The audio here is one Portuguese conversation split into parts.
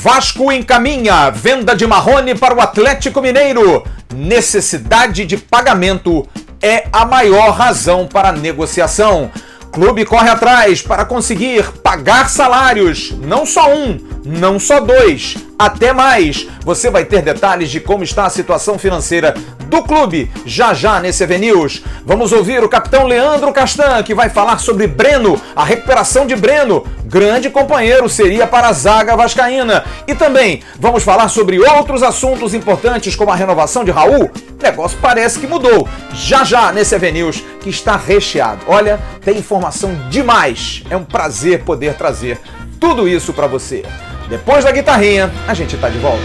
Vasco encaminha venda de Marrone para o Atlético Mineiro. Necessidade de pagamento é a maior razão para a negociação. Clube corre atrás para conseguir pagar salários, não só um, não só dois, até mais. Você vai ter detalhes de como está a situação financeira do clube já já nesse EV News. Vamos ouvir o capitão Leandro Castan, que vai falar sobre Breno, a recuperação de Breno. Grande companheiro seria para a zaga vascaína. E também vamos falar sobre outros assuntos importantes, como a renovação de Raul. O negócio parece que mudou. Já já nesse EV News, que está recheado. Olha, tem informação demais. É um prazer poder trazer tudo isso para você. Depois da guitarrinha, a gente tá de volta.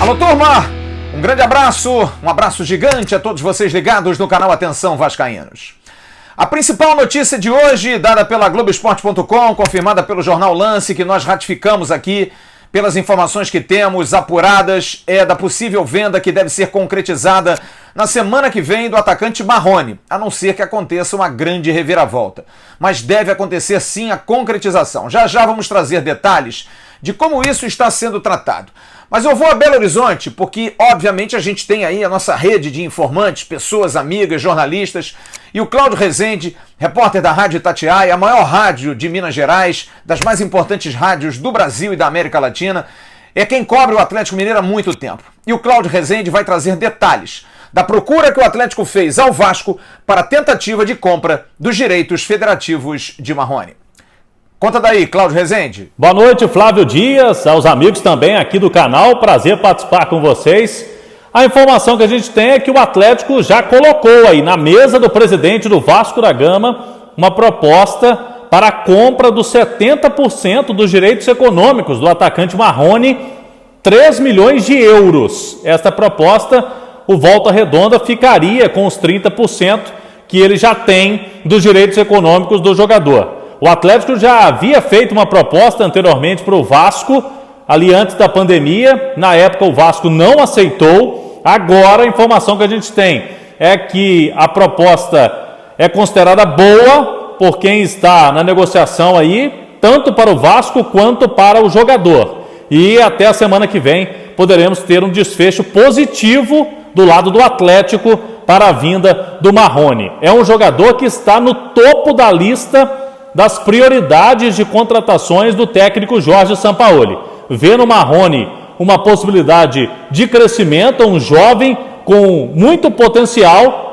Alô, turma! Um grande abraço, um abraço gigante a todos vocês ligados no canal Atenção Vascaínos. A principal notícia de hoje, dada pela Globoesporte.com, confirmada pelo Jornal Lance, que nós ratificamos aqui pelas informações que temos apuradas, é da possível venda que deve ser concretizada na semana que vem do atacante Marrone, a não ser que aconteça uma grande reviravolta. Mas deve acontecer sim a concretização. Já já vamos trazer detalhes de como isso está sendo tratado. Mas eu vou a Belo Horizonte porque, obviamente, a gente tem aí a nossa rede de informantes, pessoas, amigas, jornalistas, e o Cláudio Rezende, repórter da Rádio Itatiaia, a maior rádio de Minas Gerais, das mais importantes rádios do Brasil e da América Latina, é quem cobre o Atlético Mineiro há muito tempo. E o Cláudio Rezende vai trazer detalhes da procura que o Atlético fez ao Vasco para a tentativa de compra dos direitos federativos de Marrone. Conta daí, Cláudio Rezende. Boa noite, Flávio Dias, aos amigos também aqui do canal, prazer participar com vocês. A informação que a gente tem é que o Atlético já colocou aí na mesa do presidente do Vasco da Gama uma proposta para a compra dos 70% dos direitos econômicos do atacante Marrone, 3 milhões de euros. Esta proposta, o Volta Redonda ficaria com os 30% que ele já tem dos direitos econômicos do jogador. O Atlético já havia feito uma proposta anteriormente para o Vasco, ali antes da pandemia. Na época o Vasco não aceitou. Agora a informação que a gente tem é que a proposta é considerada boa por quem está na negociação aí, tanto para o Vasco quanto para o jogador. E até a semana que vem poderemos ter um desfecho positivo do lado do Atlético para a vinda do Marrone. É um jogador que está no topo da lista das prioridades de contratações do técnico Jorge Sampaoli. Vê no Marrone uma possibilidade de crescimento, um jovem com muito potencial,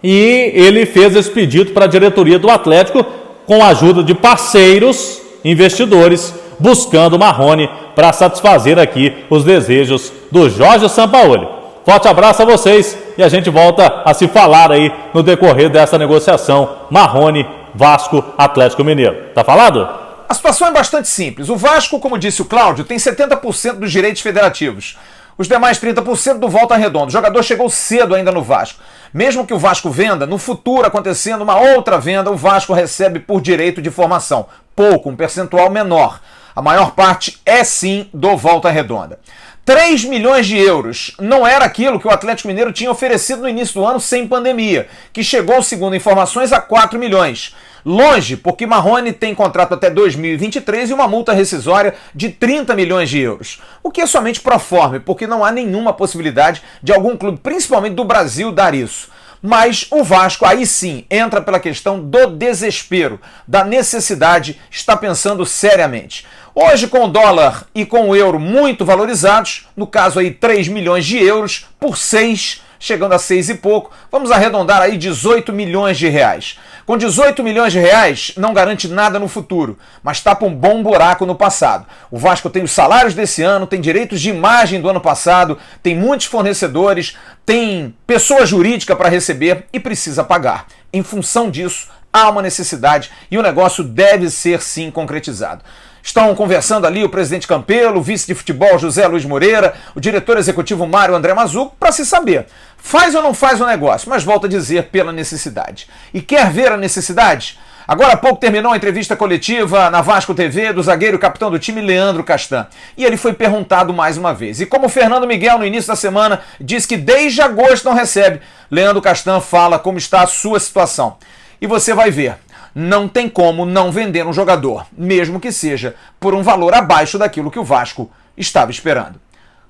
e ele fez esse pedido para a diretoria do Atlético com a ajuda de parceiros, investidores, buscando o Marrone para satisfazer aqui os desejos do Jorge Sampaoli. Forte abraço a vocês e a gente volta a se falar aí no decorrer dessa negociação Marrone, Vasco, Atlético Mineiro. Tá falado? A situação é bastante simples. O Vasco, como disse o Cláudio, tem 70% dos direitos federativos. Os demais 30% do Volta Redonda. O jogador chegou cedo ainda no Vasco. Mesmo que o Vasco venda, no futuro, acontecendo uma outra venda, o Vasco recebe por direito de formação. Pouco, um percentual menor. A maior parte é sim do Volta Redonda. 3 milhões de euros não era aquilo que o Atlético Mineiro tinha oferecido no início do ano sem pandemia, que chegou, segundo informações, a 4 milhões. Longe, porque Marrone tem contrato até 2023 e uma multa rescisória de 30 milhões de euros. O que é somente proforme, porque não há nenhuma possibilidade de algum clube, principalmente do Brasil, dar isso. Mas o Vasco, aí sim, entra pela questão do desespero, da necessidade, está pensando seriamente. Hoje, com o dólar e com o euro muito valorizados, no caso aí 3 milhões de euros por 6, chegando a 6 e pouco, vamos arredondar aí 18 milhões de reais. Com 18 milhões de reais não garante nada no futuro, mas tapa um bom buraco no passado. O Vasco tem os salários desse ano, tem direitos de imagem do ano passado, tem muitos fornecedores, tem pessoa jurídica para receber e precisa pagar. Em função disso, há uma necessidade e o negócio deve ser sim concretizado. Estão conversando ali o presidente Campelo, o vice de futebol José Luiz Moreira, o diretor executivo Mário André Mazzucco, para se saber, faz ou não faz o negócio, mas volta a dizer pela necessidade. E quer ver a necessidade? Agora há pouco terminou a entrevista coletiva na Vasco TV do zagueiro e capitão do time, Leandro Castan. E ele foi perguntado mais uma vez. E como o Fernando Miguel, no início da semana, disse que desde agosto não recebe, Leandro Castan fala como está a sua situação. E você vai ver, não tem como não vender um jogador, mesmo que seja por um valor abaixo daquilo que o Vasco estava esperando.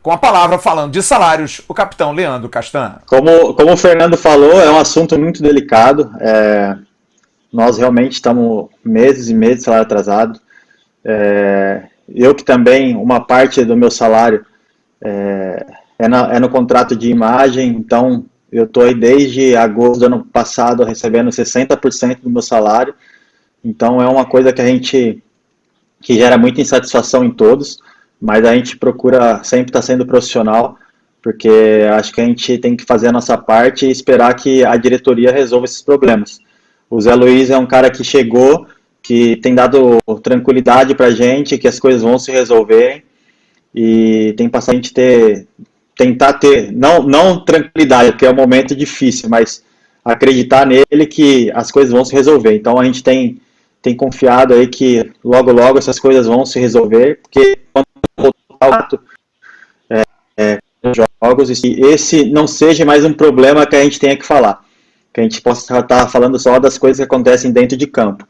Com a palavra, falando de salários, o capitão Leandro Castan. Como o Fernando falou, é um assunto muito delicado. Nós realmente estamos meses e meses de salário atrasado. Eu que também, uma parte do meu salário é no contrato de imagem, então eu estou aí desde agosto do ano passado recebendo 60% do meu salário. Então é uma coisa que gera muita insatisfação em todos, mas a gente procura sempre estar sendo profissional, porque acho que a gente tem que fazer a nossa parte e esperar que a diretoria resolva esses problemas. O Zé Luiz é um cara que chegou, que tem dado tranquilidade pra gente, que as coisas vão se resolver, e tem passado a gente tentar ter, não tranquilidade, porque é um momento difícil, mas acreditar nele que as coisas vão se resolver. Então a gente tem confiado aí que logo essas coisas vão se resolver, porque quando voltar os jogos, e esse não seja mais um problema que a gente tenha que falar, que a gente possa estar falando só das coisas que acontecem dentro de campo,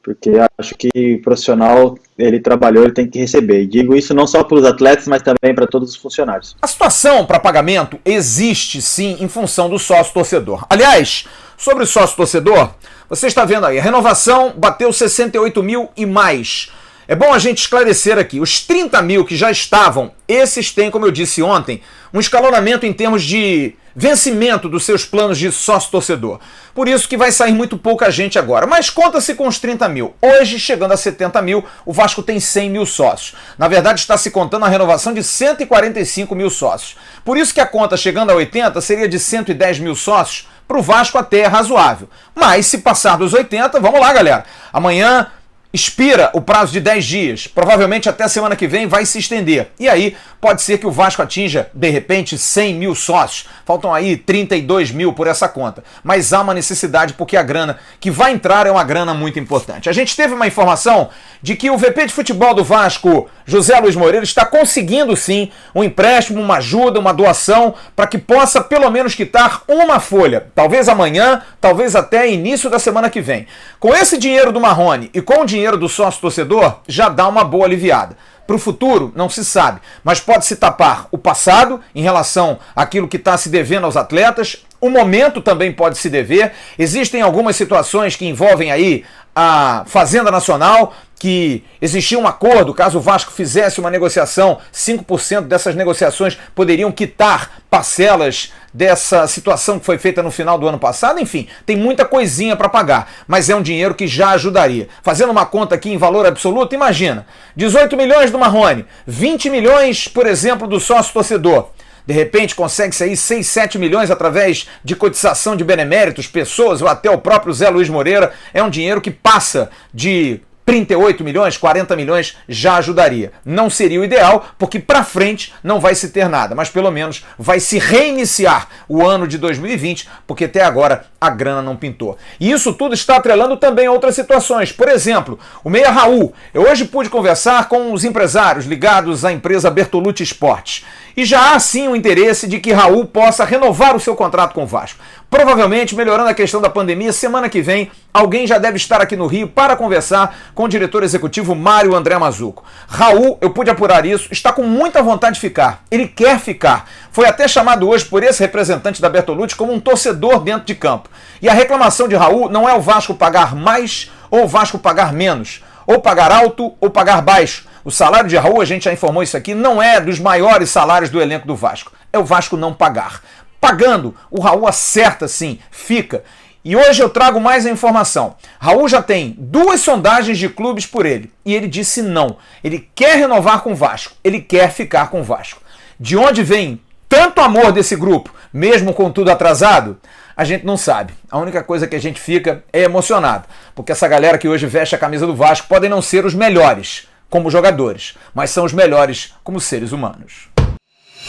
porque acho que o profissional, ele trabalhou, ele tem que receber. E digo isso não só para os atletas, mas também para todos os funcionários. A situação para pagamento existe sim em função do sócio-torcedor. Aliás, sobre o sócio-torcedor, você está vendo aí, a renovação bateu 68 mil e mais. É bom a gente esclarecer aqui, os 30 mil que já estavam, esses têm, como eu disse ontem, um escalonamento em termos de vencimento dos seus planos de sócio-torcedor. Por isso que vai sair muito pouca gente agora. Mas conta-se com os 30 mil. Hoje, chegando a 70 mil, o Vasco tem 100 mil sócios. Na verdade, está se contando a renovação de 145 mil sócios. Por isso que a conta, chegando a 80, seria de 110 mil sócios. Para o Vasco até é razoável. Mas se passar dos 80, vamos lá, galera. Amanhã expira o prazo de 10 dias, provavelmente até a semana que vem vai se estender. E aí pode ser que o Vasco atinja, de repente, 100 mil sócios. Faltam aí 32 mil por essa conta. Mas há uma necessidade porque a grana que vai entrar é uma grana muito importante. A gente teve uma informação de que o VP de futebol do Vasco, José Luiz Moreira, está conseguindo sim um empréstimo, uma ajuda, uma doação, para que possa pelo menos quitar uma folha. Talvez amanhã, talvez até início da semana que vem. Com esse dinheiro do Marrone e com o dinheiro do sócio-torcedor, já dá uma boa aliviada. Para o futuro, não se sabe, mas pode-se tapar o passado em relação àquilo que está se devendo aos atletas, o momento também pode se dever. Existem algumas situações que envolvem aí a Fazenda Nacional, que existia um acordo, caso o Vasco fizesse uma negociação, 5% dessas negociações poderiam quitar parcelas dessa situação que foi feita no final do ano passado. Enfim, tem muita coisinha para pagar, mas é um dinheiro que já ajudaria. Fazendo uma conta aqui em valor absoluto, imagina, 18 milhões do Marrone, 20 milhões, por exemplo, do sócio-torcedor. De repente consegue-se aí 6, 7 milhões através de cotização de beneméritos, pessoas ou até o próprio Zé Luiz Moreira. É um dinheiro que passa de 38 milhões, 40 milhões já ajudaria. Não seria o ideal, porque para frente não vai se ter nada, mas pelo menos vai se reiniciar o ano de 2020, porque até agora a grana não pintou. E isso tudo está atrelando também a outras situações. Por exemplo, o meia Raul. Eu hoje pude conversar com os empresários ligados à empresa Bertolucci Esportes. E já há sim o interesse de que Raul possa renovar o seu contrato com o Vasco. Provavelmente, melhorando a questão da pandemia, semana que vem alguém já deve estar aqui no Rio para conversar com o diretor executivo Mário André Mazzucco. Raul, eu pude apurar isso, está com muita vontade de ficar. Ele quer ficar. Foi até chamado hoje por esse representante da Bertolucci como um torcedor dentro de campo. E a reclamação de Raul não é o Vasco pagar mais ou o Vasco pagar menos. Ou pagar alto ou pagar baixo. O salário de Raul, a gente já informou isso aqui, não é dos maiores salários do elenco do Vasco. É o Vasco não pagar. Pagando, o Raul acerta sim, fica. E hoje eu trago mais a informação. Raul já tem 2 sondagens de clubes por ele. E ele disse não. Ele quer renovar com o Vasco. Ele quer ficar com o Vasco. De onde vem tanto amor desse grupo, mesmo com tudo atrasado? A gente não sabe. A única coisa que a gente fica é emocionado. Porque essa galera que hoje veste a camisa do Vasco podem não ser os melhores como jogadores, mas são os melhores como seres humanos.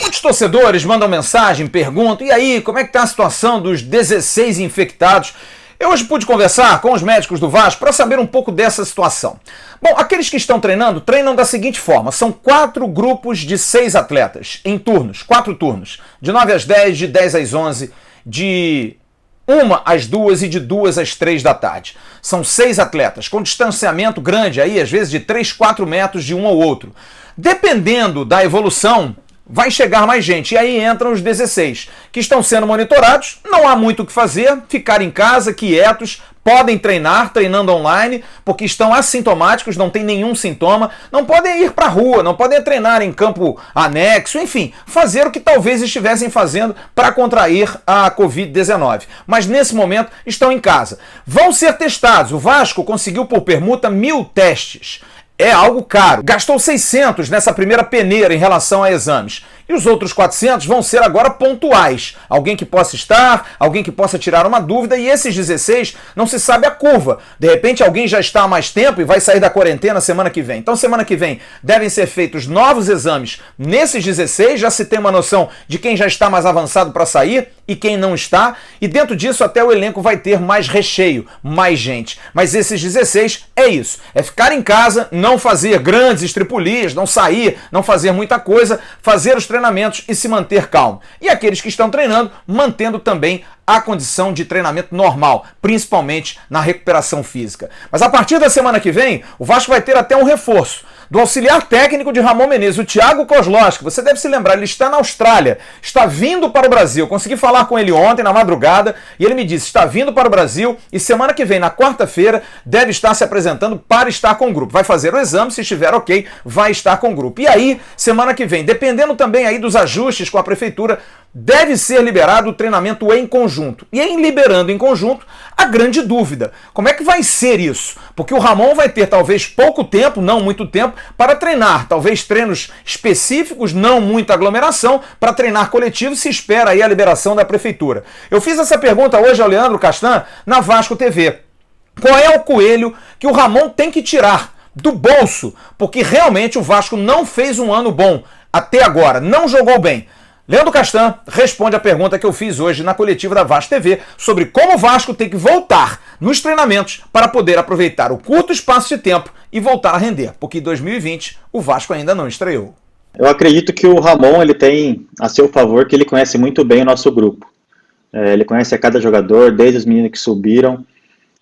Muitos torcedores mandam mensagem, perguntam, e aí, como é que está a situação dos 16 infectados? Eu hoje pude conversar com os médicos do Vasco para saber um pouco dessa situação. Bom, aqueles que estão treinando, treinam da seguinte forma. São 4 grupos de 6 atletas, em turnos, 4 turnos. De 9 às 10, de 10 às 11, de 1 às 2 e de 2 às 3 da tarde. São 6 atletas, com distanciamento grande, aí, às vezes de 3, 4 metros de um ao outro. Dependendo da evolução, vai chegar mais gente. E aí entram os 16, que estão sendo monitorados. Não há muito o que fazer, ficar em casa, quietos, podem treinar, treinando online, porque estão assintomáticos, não tem nenhum sintoma, não podem ir para a rua, não podem treinar em campo anexo, enfim, fazer o que talvez estivessem fazendo para contrair a Covid-19. Mas nesse momento estão em casa. Vão ser testados. O Vasco conseguiu por permuta 1.000 testes. É algo caro. Gastou 600 nessa primeira peneira em relação a exames. E os outros 400 vão ser agora pontuais. Alguém que possa estar, alguém que possa tirar uma dúvida, e esses 16 não se sabe a curva. De repente alguém já está há mais tempo e vai sair da quarentena semana que vem. Então semana que vem devem ser feitos novos exames nesses 16, já se tem uma noção de quem já está mais avançado para sair e quem não está, e dentro disso até o elenco vai ter mais recheio, mais gente. Mas esses 16 é isso, é ficar em casa, não fazer grandes estripulias, não sair, não fazer muita coisa, fazer os treinamentos e se manter calmo. E aqueles que estão treinando, mantendo também a condição de treinamento normal, principalmente na recuperação física. Mas a partir da semana que vem, o Vasco vai ter até um reforço do auxiliar técnico de Ramon Menezes, o Thiago Kozlowski. Você deve se lembrar, ele está na Austrália, está vindo para o Brasil. Eu consegui falar com ele ontem, na madrugada, e ele me disse, está vindo para o Brasil e semana que vem, na quarta-feira, deve estar se apresentando para estar com o grupo. Vai fazer o exame, se estiver ok, vai estar com o grupo. E aí, semana que vem, dependendo também aí dos ajustes com a prefeitura, deve ser liberado o treinamento em conjunto. E em liberando em conjunto, a grande dúvida, como é que vai ser isso? Porque o Ramon vai ter talvez pouco tempo, não muito tempo, para treinar. Talvez treinos específicos, não muita aglomeração, para treinar coletivo, se espera aí a liberação da prefeitura. Eu fiz essa pergunta hoje ao Leandro Castan na Vasco TV. Qual é o coelho que o Ramon tem que tirar do bolso? Porque realmente o Vasco não fez um ano bom até agora, não jogou bem. Leandro Castan responde a pergunta que eu fiz hoje na coletiva da Vasco TV sobre como o Vasco tem que voltar nos treinamentos para poder aproveitar o curto espaço de tempo e voltar a render, porque em 2020 o Vasco ainda não estreou. Eu acredito que o Ramon ele tem a seu favor que ele conhece muito bem o nosso grupo. Ele conhece a cada jogador, desde os meninos que subiram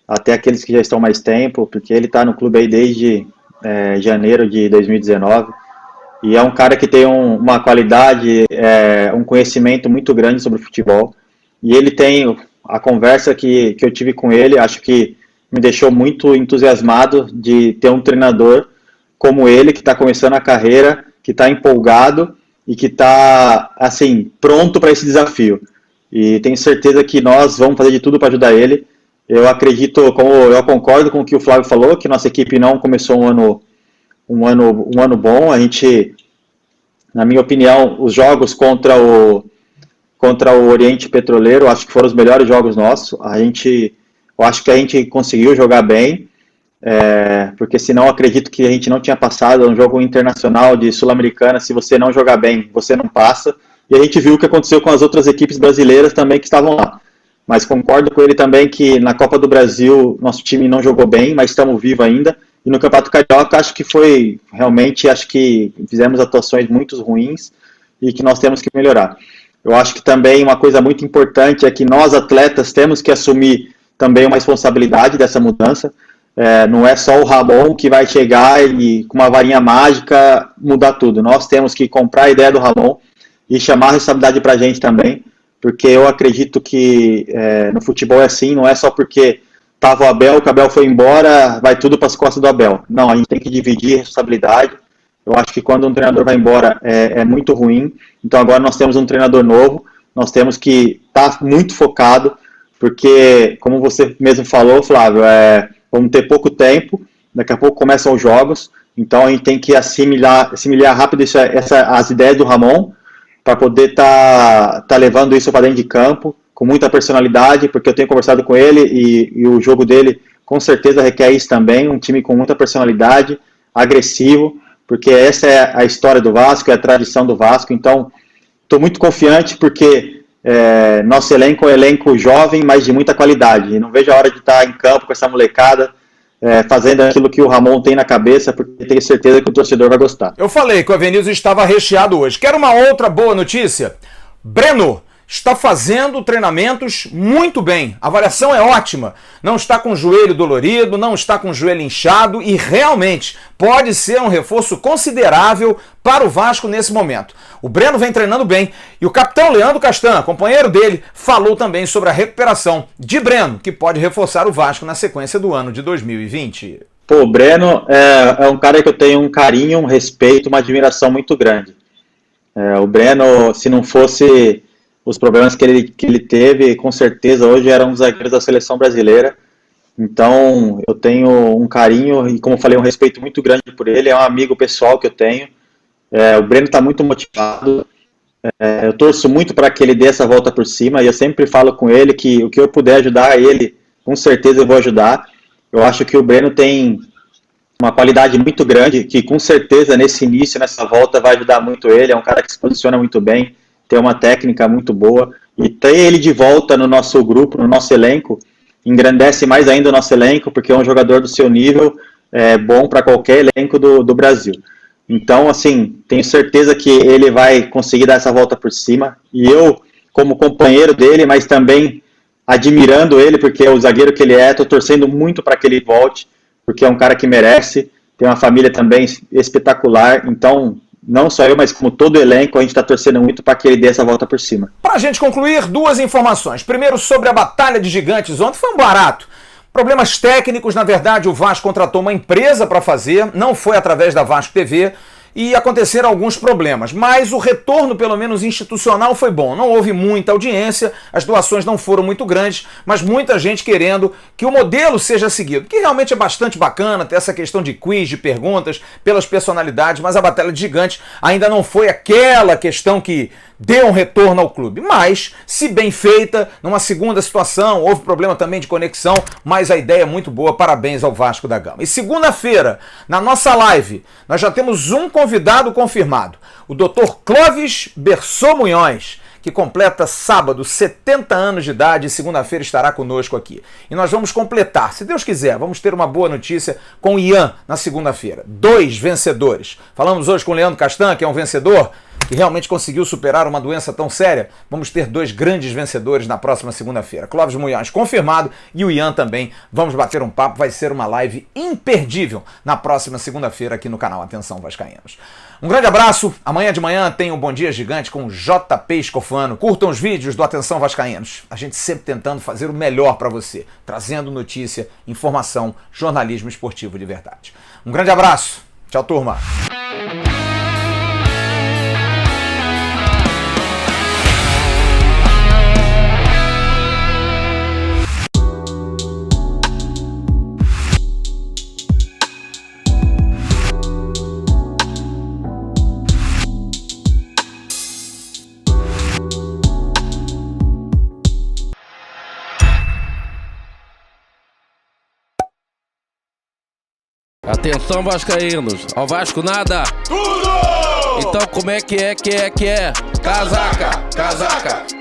até aqueles que já estão mais tempo, porque ele está no clube aí desde janeiro de 2019. E é um cara que tem uma qualidade, um conhecimento muito grande sobre futebol. E ele tem a conversa que eu tive com ele, acho que me deixou muito entusiasmado de ter um treinador como ele, que está começando a carreira, que está empolgado e que está assim, pronto para esse desafio. E tenho certeza que nós vamos fazer de tudo para ajudar ele. Eu acredito, eu concordo com o que o Flávio falou, que nossa equipe não começou um ano bom. A gente, na minha opinião, os jogos contra o Oriente Petroleiro, acho que foram os melhores jogos nossos. Eu acho que a gente conseguiu jogar bem, porque senão acredito que a gente não tinha passado um jogo internacional de Sul-Americana. Se você não jogar bem, você não passa. E a gente viu o que aconteceu com as outras equipes brasileiras também que estavam lá. Mas concordo com ele também que na Copa do Brasil nosso time não jogou bem, mas estamos vivos ainda. E no Campeonato Carioca acho que foi, realmente, acho que fizemos atuações muito ruins e que nós temos que melhorar. Eu acho que também uma coisa muito importante é que nós atletas temos que assumir também uma responsabilidade dessa mudança. Não é só o Ramon que vai chegar e com uma varinha mágica mudar tudo. Nós temos que comprar a ideia do Ramon e chamar a responsabilidade para a gente também, porque eu acredito que no futebol é assim, não é só porque estava o Abel, que o Abel foi embora, vai tudo para as costas do Abel. Não, a gente tem que dividir a responsabilidade. Eu acho que quando um treinador vai embora é muito ruim. Então agora nós temos um treinador novo, nós temos que estar muito focado, porque, como você mesmo falou, Flávio, vamos ter pouco tempo, daqui a pouco começam os jogos, então a gente tem que assimilar rápido as ideias do Ramon, para poder tá levando isso para dentro de campo, com muita personalidade, porque eu tenho conversado com ele e o jogo dele com certeza requer isso também, um time com muita personalidade, agressivo, porque essa é a história do Vasco, é a tradição do Vasco. Então estou muito confiante porque nosso elenco é um elenco jovem, mas de muita qualidade. E não vejo a hora de estar em campo com essa molecada, fazendo aquilo que o Ramon tem na cabeça, porque tenho certeza que o torcedor vai gostar. Eu falei que o Avenida estava recheado hoje. Quero uma outra boa notícia. Breno está fazendo treinamentos muito bem. A avaliação é ótima. Não está com o joelho dolorido, não está com o joelho inchado e realmente pode ser um reforço considerável para o Vasco nesse momento. O Breno vem treinando bem e o capitão Leandro Castan, companheiro dele, falou também sobre a recuperação de Breno, que pode reforçar o Vasco na sequência do ano de 2020. Pô, o Breno é um cara que eu tenho um carinho, um respeito, uma admiração muito grande. O Breno, se não fosse os problemas que ele teve, com certeza hoje era um dos zagueiros da seleção brasileira. Então eu tenho um carinho e, como eu falei, um respeito muito grande por ele. É um amigo pessoal que eu tenho. O Breno está muito motivado. Eu torço muito para que ele dê essa volta por cima. E eu sempre falo com ele que o que eu puder ajudar ele, com certeza eu vou ajudar. Eu acho que o Breno tem uma qualidade muito grande, que com certeza nesse início, nessa volta, vai ajudar muito ele. É um cara que se posiciona muito bem, tem uma técnica muito boa, e ter ele de volta no nosso grupo, no nosso elenco, engrandece mais ainda o nosso elenco, porque é um jogador do seu nível, bom para qualquer elenco do Brasil. Então, assim, tenho certeza que ele vai conseguir dar essa volta por cima, e eu, como companheiro dele, mas também admirando ele, porque é o zagueiro que ele é, estou torcendo muito para que ele volte, porque é um cara que merece, tem uma família também espetacular, então não só eu, mas como todo o elenco, a gente está torcendo muito para que ele dê essa volta por cima. Para a gente concluir, duas informações. Primeiro, sobre a Batalha de Gigantes. Ontem foi um barato. Problemas técnicos, na verdade, o Vasco contratou uma empresa para fazer, não foi através da Vasco TV, e aconteceram alguns problemas, mas o retorno, pelo menos institucional, foi bom. Não houve muita audiência, as doações não foram muito grandes, mas muita gente querendo que o modelo seja seguido, que realmente é bastante bacana ter essa questão de quiz, de perguntas pelas personalidades, mas a Batalha de Gigantes ainda não foi aquela questão que deu um retorno ao clube. Mas, se bem feita, numa segunda situação, houve problema também de conexão, mas a ideia é muito boa, parabéns ao Vasco da Gama. E segunda-feira, na nossa live, nós já temos um convidado confirmado, o Dr. Clóvis Berçot Munhões, que completa sábado 70 anos de idade e segunda-feira estará conosco aqui. E nós vamos completar, se Deus quiser, vamos ter uma boa notícia com o Ian na segunda-feira. 2 vencedores. Falamos hoje com o Leandro Castan, que é um vencedor, que realmente conseguiu superar uma doença tão séria. Vamos ter 2 grandes vencedores na próxima segunda-feira. Clóvis Munhões confirmado e o Ian também. Vamos bater um papo, vai ser uma live imperdível na próxima segunda-feira aqui no canal Atenção Vascaínos. Um grande abraço, amanhã de manhã tem um Bom Dia Gigante com o JP Escofano. Curtam os vídeos do Atenção Vascaínos. A gente sempre tentando fazer o melhor para você, trazendo notícia, informação, jornalismo esportivo de verdade. Um grande abraço, tchau turma! Atenção vascaínos, ao Vasco nada! Tudo! Então como é que é? Casaca, casaca!